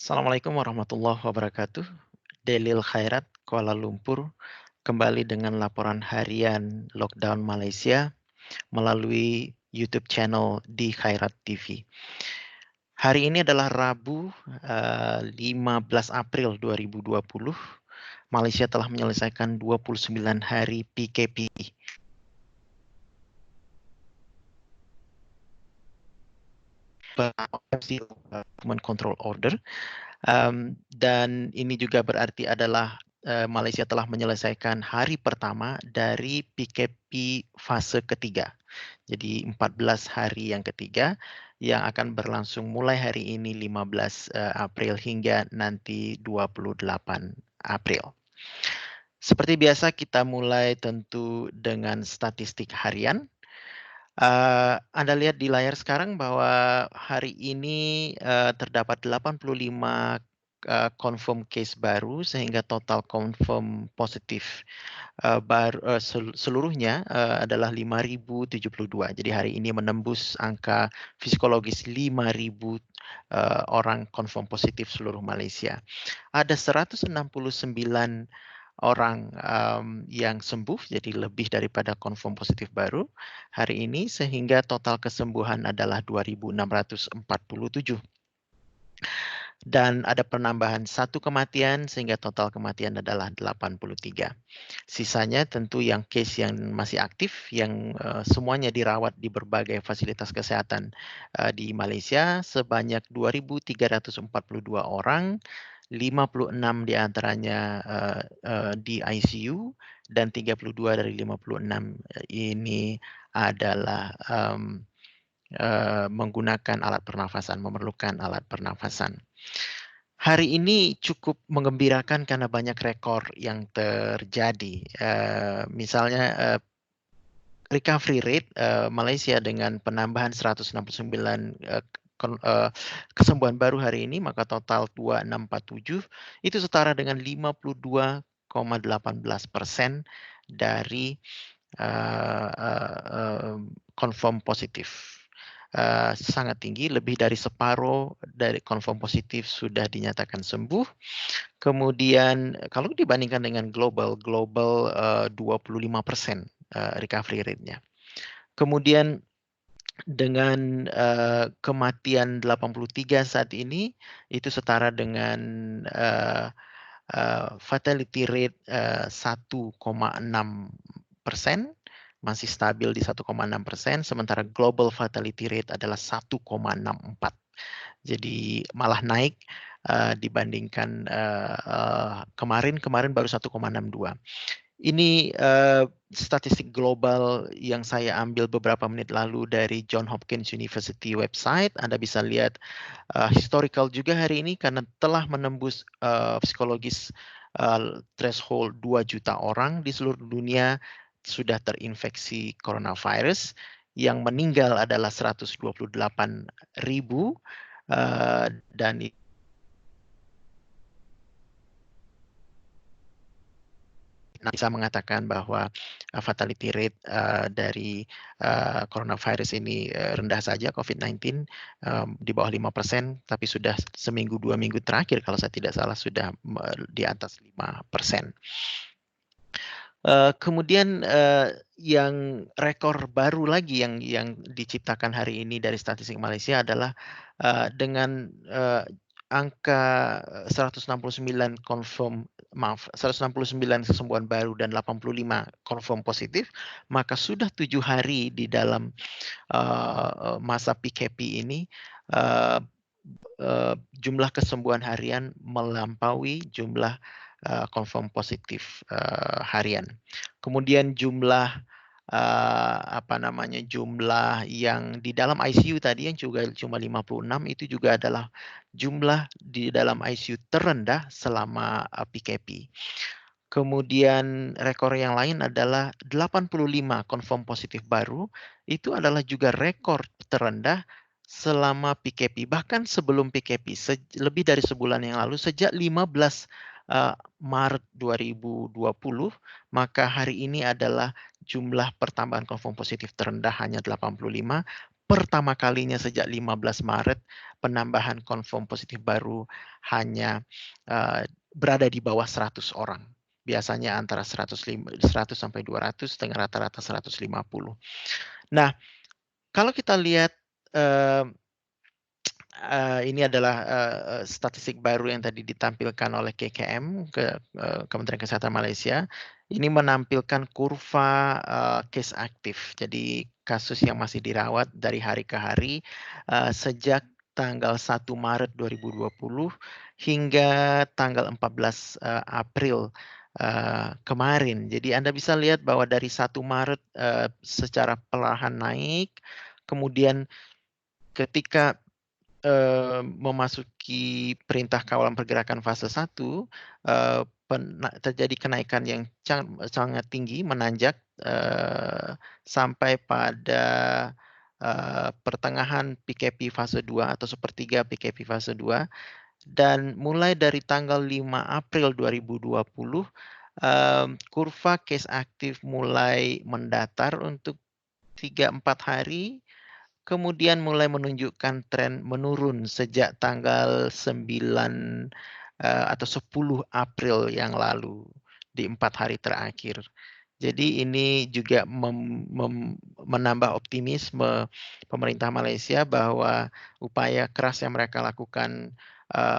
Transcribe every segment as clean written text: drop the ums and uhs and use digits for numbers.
Assalamualaikum warahmatullahi wabarakatuh. Delil Khairat, Kuala Lumpur, kembali dengan laporan harian lockdown Malaysia melalui YouTube channel di Khairat TV. Hari ini adalah Rabu, 15 April 2020. Malaysia telah menyelesaikan 29 hari PKP. Government Control Order. Dan ini juga berarti adalah Malaysia telah menyelesaikan hari pertama dari PKP fase ketiga. Jadi 14 hari yang ketiga yang akan berlangsung mulai hari ini 15 April hingga nanti 28 April. Seperti biasa kita mulai tentu dengan statistik harian. Anda lihat di layar sekarang bahwa hari ini terdapat 85 confirm case baru sehingga total confirm positif seluruhnya adalah 5.072. Jadi hari ini menembus angka psikologis 5.000 orang confirm positif seluruh Malaysia. Ada 169 orang yang sembuh, jadi lebih daripada confirm positif baru hari ini, sehingga total kesembuhan adalah 2.647. Dan ada penambahan 1 kematian sehingga total kematian adalah 83. Sisanya tentu yang case yang masih aktif, yang semuanya dirawat di berbagai fasilitas kesehatan di Malaysia sebanyak 2.342 orang. 56 diantaranya di ICU dan 32 dari 56 ini adalah menggunakan alat pernafasan, memerlukan alat pernafasan. Hari ini cukup menggembirakan karena banyak rekor yang terjadi. Misalnya recovery rate Malaysia dengan penambahan 169 kesembuhan baru hari ini, maka total 2647 itu setara dengan 52,18% dari confirm positif. Sangat tinggi, lebih dari separuh dari confirm positif sudah dinyatakan sembuh. Kemudian kalau dibandingkan dengan global 25% recovery rate-nya. Kemudian dengan kematian 83 saat ini itu setara dengan fatality rate 1,6%, masih stabil di 1,6%, sementara global fatality rate adalah 1,64. Jadi malah naik dibandingkan kemarin baru 1,62. Ini statistik global yang saya ambil beberapa menit lalu dari Johns Hopkins University website. Anda bisa lihat historical juga hari ini karena telah menembus psikologis threshold 2 juta orang di seluruh dunia sudah terinfeksi coronavirus. Yang meninggal adalah 128.000 dan bisa mengatakan bahwa fatality rate dari coronavirus ini rendah saja, COVID-19 di bawah 5%, tapi sudah seminggu 2 minggu terakhir kalau saya tidak salah sudah di atas 5%. Kemudian yang rekor baru lagi yang diciptakan hari ini dari statistik Malaysia adalah dengan angka 169 kesembuhan baru dan 85 confirm positif, maka sudah 7 hari di dalam masa PKP ini jumlah kesembuhan harian melampaui jumlah confirm positif harian. Kemudian jumlah jumlah yang di dalam ICU tadi yang juga cuma 56 itu juga adalah jumlah di dalam ICU terendah selama PKP. Kemudian rekor yang lain adalah 85 confirm positif baru, itu adalah juga rekor terendah selama PKP. Bahkan sebelum PKP, lebih dari sebulan yang lalu, sejak 15 Maret 2020, maka hari ini adalah jumlah pertambahan confirm positif terendah hanya 85. pertama kalinya sejak 15 Maret penambahan confirm positif baru hanya berada di bawah 100 orang. Biasanya antara 100 sampai 200 dengan rata-rata 150. Nah, kalau kita lihat ini adalah statistik baru yang tadi ditampilkan oleh KKM, Kementerian Kesehatan Malaysia. Ini menampilkan kurva case aktif. Jadi kasus yang masih dirawat dari hari ke hari sejak tanggal 1 Maret 2020 hingga tanggal 14 April kemarin. Jadi Anda bisa lihat bahwa dari 1 Maret secara perlahan naik, kemudian ketika memasuki perintah kawalan pergerakan fase 1, terjadi kenaikan yang sangat tinggi, menanjak sampai pada pertengahan PKP fase 2 atau sepertiga PKP fase 2, dan mulai dari tanggal 5 April 2020, kurva case aktif mulai mendatar untuk 3-4 hari, kemudian mulai menunjukkan tren menurun sejak tanggal 9 atau 10 April yang lalu di 4 hari terakhir. Jadi ini juga menambah optimisme pemerintah Malaysia bahwa upaya keras yang mereka lakukan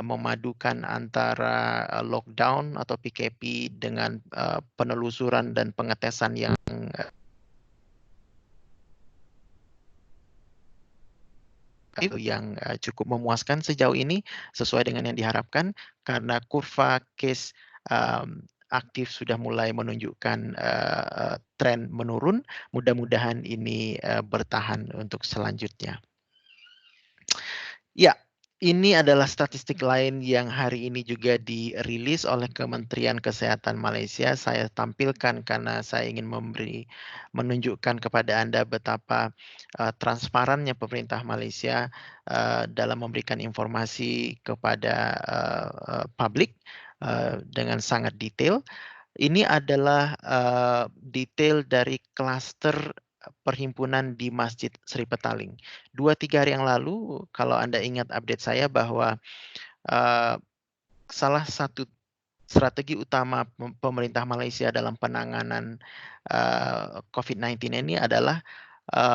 memadukan antara lockdown atau PKP dengan penelusuran dan pengetesan yang cukup memuaskan sejauh ini sesuai dengan yang diharapkan, karena kurva case aktif sudah mulai menunjukkan tren menurun. Mudah-mudahan ini bertahan untuk selanjutnya. Ya, ini adalah statistik lain yang hari ini juga dirilis oleh Kementerian Kesehatan Malaysia. Saya tampilkan karena saya ingin menunjukkan kepada Anda betapa transparannya pemerintah Malaysia dalam memberikan informasi kepada publik dengan sangat detail. Ini adalah detail dari klaster perhimpunan di Masjid Sri Petaling. 2-3 hari yang lalu, kalau Anda ingat update saya bahwa salah satu strategi utama pemerintah Malaysia dalam penanganan COVID-19 ini adalah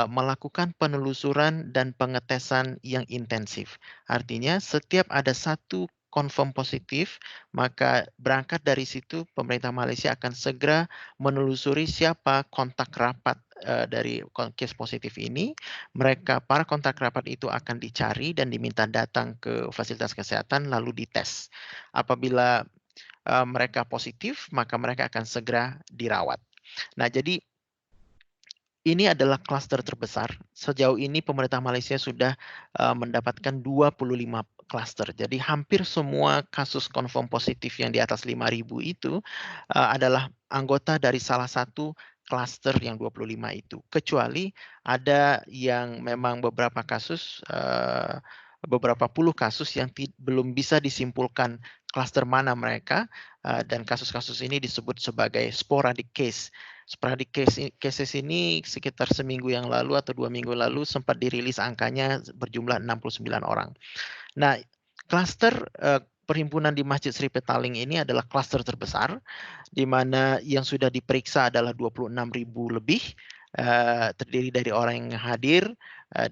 melakukan penelusuran dan pengetesan yang intensif. Artinya setiap ada satu confirm positif, maka berangkat dari situ pemerintah Malaysia akan segera menelusuri siapa kontak rapat dari case positif ini. Para kontak rapat itu akan dicari dan diminta datang ke fasilitas kesehatan lalu dites. Apabila mereka positif, maka mereka akan segera dirawat. Nah, jadi ini adalah klaster terbesar. Sejauh ini pemerintah Malaysia sudah mendapatkan 25 klaster. Jadi hampir semua kasus confirm positif yang di atas 5.000 itu adalah anggota dari salah satu klaster yang 25 itu. Kecuali ada yang memang beberapa puluh kasus yang belum bisa disimpulkan klaster mana mereka, dan kasus-kasus ini disebut sebagai sporadic case. Sporadic cases ini sekitar seminggu yang lalu atau 2 minggu lalu sempat dirilis angkanya berjumlah 69 orang. Nah, klaster perhimpunan di Masjid Sri Petaling ini adalah klaster terbesar, di mana yang sudah diperiksa adalah 26.000 lebih, terdiri dari orang yang hadir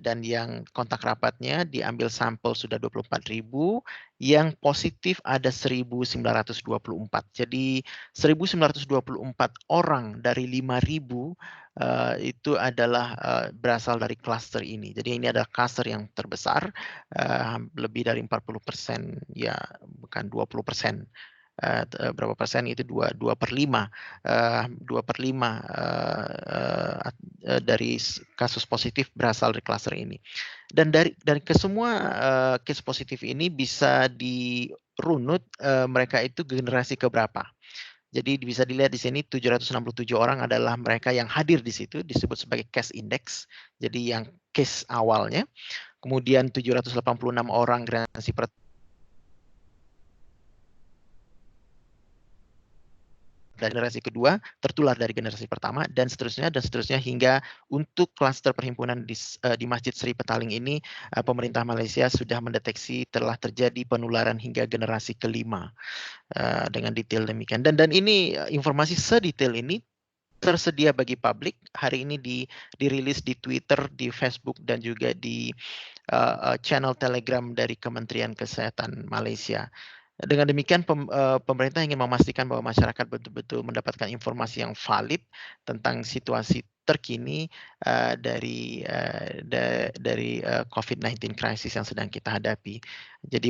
dan yang kontak rapatnya diambil sampel sudah 24.000, yang positif ada 1.924. Jadi 1.924 orang dari 5.000 itu adalah berasal dari klaster ini. Jadi ini adalah klaster yang terbesar, lebih dari 40%, ya bukan 20%. Berapa persen itu 2/5 dari kasus positif berasal dari klaster ini. Dan dari kesemua case positif ini bisa dirunut mereka itu generasi keberapa. Jadi bisa dilihat di sini 767 orang adalah mereka yang hadir di situ, disebut sebagai case index. Jadi yang case awalnya. Kemudian 786 orang generasi dari generasi kedua tertular dari generasi pertama dan seterusnya hingga untuk klaster perhimpunan di Masjid Sri Petaling ini pemerintah Malaysia sudah mendeteksi telah terjadi penularan hingga generasi kelima dengan detail demikian dan ini informasi sedetail ini tersedia bagi publik hari ini dirilis di Twitter, di Facebook dan juga di channel Telegram dari Kementerian Kesehatan Malaysia. Dengan demikian pemerintah ingin memastikan bahwa masyarakat betul-betul mendapatkan informasi yang valid tentang situasi terkini dari COVID-19 crisis yang sedang kita hadapi. Jadi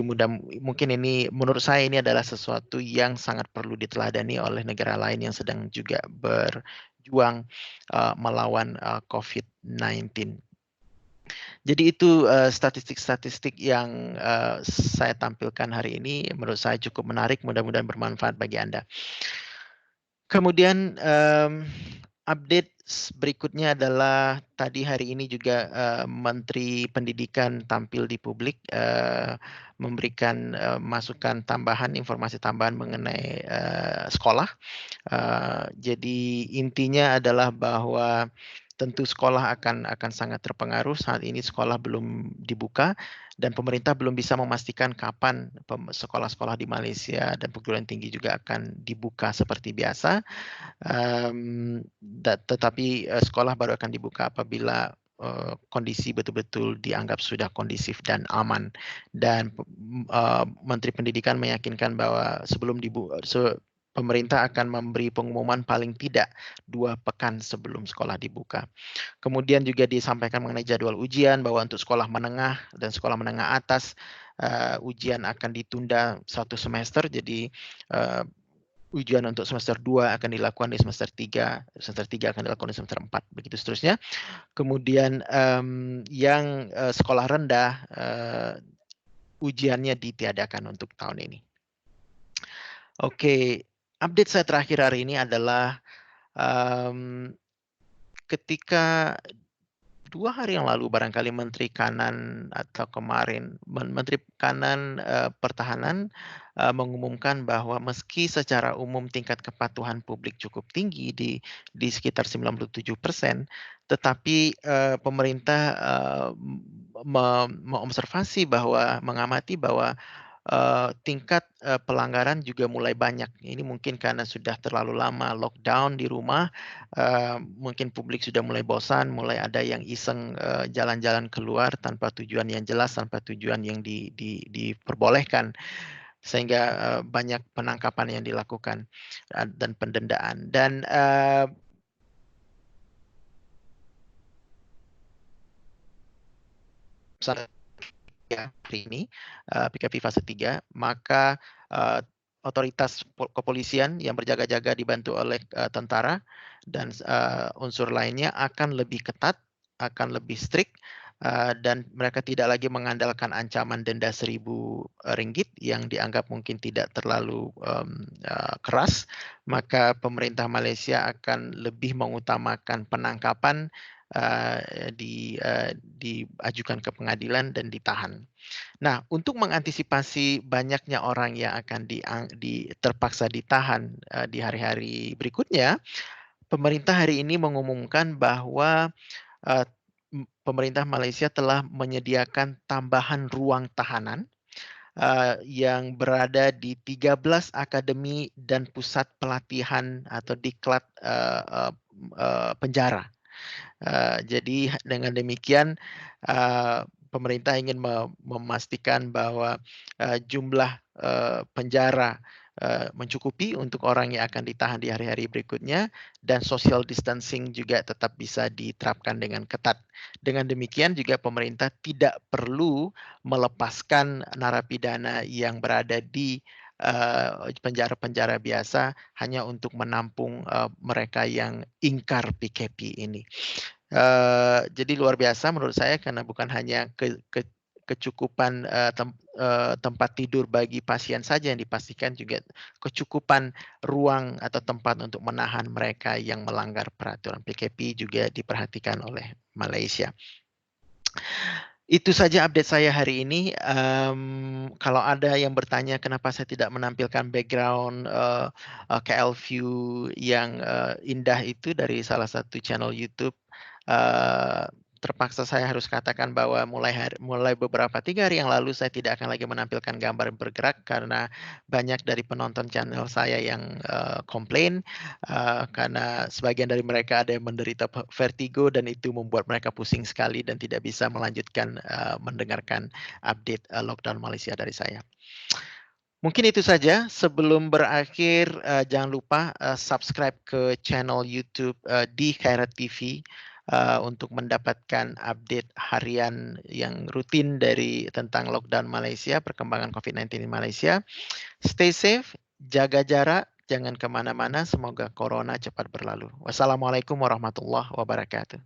mungkin ini menurut saya ini adalah sesuatu yang sangat perlu diteladani oleh negara lain yang sedang juga berjuang melawan COVID-19. Jadi itu statistik-statistik yang saya tampilkan hari ini menurut saya cukup menarik, mudah-mudahan bermanfaat bagi Anda. Kemudian update berikutnya adalah tadi hari ini juga Menteri Pendidikan tampil di publik memberikan masukan tambahan, informasi tambahan mengenai sekolah. Jadi intinya adalah bahwa tentu sekolah akan sangat terpengaruh. Saat ini sekolah belum dibuka dan pemerintah belum bisa memastikan kapan sekolah-sekolah di Malaysia dan perguruan tinggi juga akan dibuka seperti biasa. Tetapi sekolah baru akan dibuka apabila kondisi betul-betul dianggap sudah kondisif dan aman. Dan Menteri Pendidikan meyakinkan bahwa pemerintah akan memberi pengumuman paling tidak 2 pekan sebelum sekolah dibuka. Kemudian juga disampaikan mengenai jadwal ujian bahwa untuk sekolah menengah dan sekolah menengah atas ujian akan ditunda 1 semester. Jadi ujian untuk semester 2 akan dilakukan di semester 3, semester 3 akan dilakukan di semester 4, begitu seterusnya. Kemudian yang sekolah rendah ujiannya ditiadakan untuk tahun ini. Oke, update saya terakhir hari ini adalah ketika 2 hari yang lalu barangkali Menteri Kanan atau kemarin Menteri Kanan Pertahanan mengumumkan bahwa meski secara umum tingkat kepatuhan publik cukup tinggi di sekitar 97%, tetapi pemerintah mengamati bahwa tingkat pelanggaran juga mulai banyak. Ini mungkin karena sudah terlalu lama lockdown di rumah, mungkin publik sudah mulai bosan, mulai ada yang iseng jalan-jalan keluar tanpa tujuan yang jelas, tanpa tujuan yang diperbolehkan, sehingga banyak penangkapan yang dilakukan dan pendendaan. Dan hari ini PKP fase 3, maka otoritas kepolisian yang berjaga-jaga dibantu oleh tentara dan unsur lainnya akan lebih ketat, akan lebih strict, dan mereka tidak lagi mengandalkan ancaman denda RM1.000 yang dianggap mungkin tidak terlalu keras. Maka pemerintah Malaysia akan lebih mengutamakan penangkapan, diajukan ke pengadilan dan ditahan. Nah, untuk mengantisipasi banyaknya orang yang akan terpaksa ditahan di hari-hari berikutnya, pemerintah hari ini mengumumkan bahwa pemerintah Malaysia telah menyediakan tambahan ruang tahanan yang berada di 13 akademi dan pusat pelatihan atau diklat penjara. Jadi dengan demikian pemerintah ingin memastikan bahwa jumlah penjara mencukupi untuk orang yang akan ditahan di hari-hari berikutnya dan social distancing juga tetap bisa diterapkan dengan ketat. Dengan demikian juga pemerintah tidak perlu melepaskan narapidana yang berada di penjara-penjara biasa hanya untuk menampung mereka yang ingkar PKP ini. Jadi luar biasa menurut saya karena bukan hanya kecukupan tempat tidur bagi pasien saja yang dipastikan, juga kecukupan ruang atau tempat untuk menahan mereka yang melanggar peraturan PKP juga diperhatikan oleh Malaysia. Itu saja update saya hari ini. Kalau ada yang bertanya kenapa saya tidak menampilkan background KL View yang indah itu dari salah satu channel YouTube, eee, terpaksa saya harus katakan bahwa mulai beberapa 3 hari yang lalu saya tidak akan lagi menampilkan gambar bergerak karena banyak dari penonton channel saya yang komplain, karena sebagian dari mereka ada yang menderita vertigo dan itu membuat mereka pusing sekali dan tidak bisa melanjutkan mendengarkan update lockdown Malaysia dari saya. Mungkin itu saja. Sebelum berakhir, jangan lupa subscribe ke channel YouTube di Khairat TV untuk mendapatkan update harian yang rutin tentang lockdown Malaysia, perkembangan COVID-19 di Malaysia. Stay safe, jaga jarak, jangan kemana-mana. Semoga corona cepat berlalu. Wassalamualaikum warahmatullahi wabarakatuh.